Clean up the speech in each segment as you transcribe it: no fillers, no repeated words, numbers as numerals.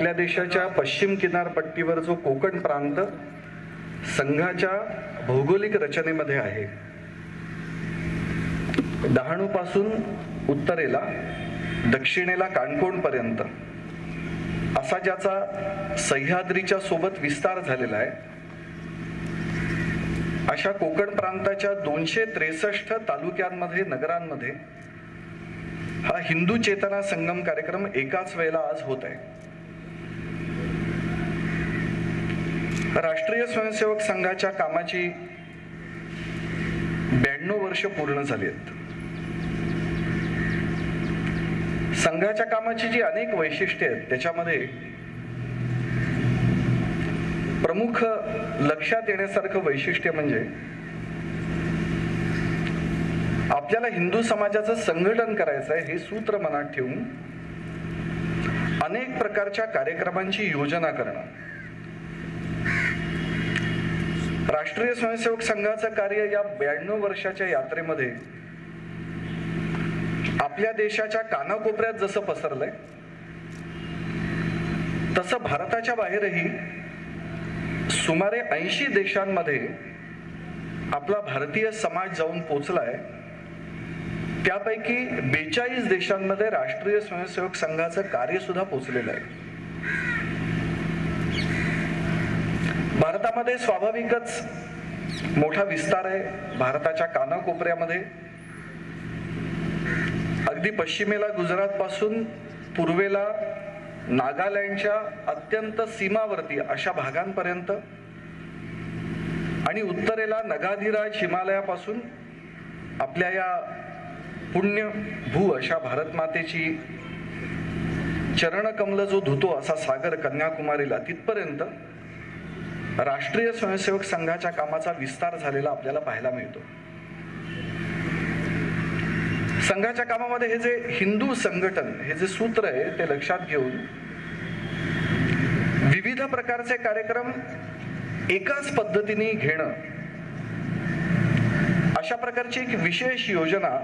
आपल्या देशाच्या पश्चिम किनारपट्टीवर जो कोकण प्रांत संघाच्या भौगोलिक रचनेमध्ये आहे, डहाणूपासून उत्तरेला दक्षिणेला काणकोणपर्यंत असा ज्याचा सह्याद्रीच्या सोबत विस्तार झालेला आहे, अशा कोकण प्रांताच्या 263 तालुक्यांमध्ये, नगरांमध्ये हा हिंदू चेतना संगम कार्यक्रम एकाच वेळेला आज होत आहे. राष्ट्रीय स्वयंसेवक संघाच्या कामाची 92 वर्ष पूर्ण झाली आहेत. संघाच्या कामाची जी अनेक वैशिष्ट्ये आहेत त्याच्यामध्ये प्रमुख लक्षात येण्यासारखं वैशिष्ट्य म्हणजे आपल्याला हिंदू समाजाचं संघटन करायचं आहे हे सूत्र मनात ठेवून अनेक प्रकारच्या कार्यक्रमांची योजना करणं. राष्ट्रीय स्वयंसेवक संघाचं कार्य या 92 वर्षाच्या यात्रेमध्ये आपल्या देशाच्या कानाकोपऱ्यात जसं पसरलंय तसं भारताच्या बाहेरही सुमारे 80 देशांमध्ये आपला भारतीय समाज जाऊन पोचलाय. त्यापैकी 42 देशांमध्ये राष्ट्रीय स्वयंसेवक संघाचं कार्य सुद्धा पोचलेलं आहे. भारतामध्ये स्वाभाविकच मोठा विस्तार आहे. भारताच्या कानाकोपऱ्यामध्ये अगदी पश्चिमेला गुजरात पासून पूर्वेला नागालँडच्या अत्यंत सीमावर्ती अशा भागांपर्यंत आणि उत्तरेला नगाधिराज हिमालयापासून आपल्या या पुण्य भू अशा भारत मातेची चरणकमल जो धुतो असा सागर कन्याकुमारीला तिथपर्यंत राष्ट्रीय स्वयंसेवक संघाच्या कामाचा विस्तार झालेला आपल्याला पाहायला मिळतो. संघाच्या कामामध्ये हे जे हिंदू संघटन हे जे सूत्र आहे ते लक्षात घेऊन विविध प्रकारचे कार्यक्रम एकाच पद्धतीने घेणं, अशा प्रकारची एक विशेष योजना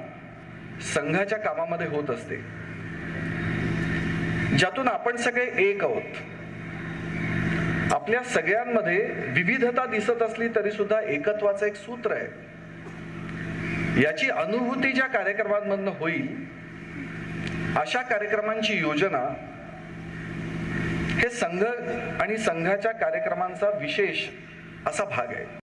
संघाच्या कामामध्ये होत असते, ज्यातून आपण सगळे एक आहोत. आपल्या सगळ्यांमध्ये विविधता दिसत असली तरी सुद्धा एकत्वाचं एक सूत्र आहे. याची अनुभूती ज्या कार्यक्रमांमधून होईल अशा कार्यक्रमांची योजना हे संघ आणि संघाच्या कार्यक्रमांचा विशेष असा भाग आहे.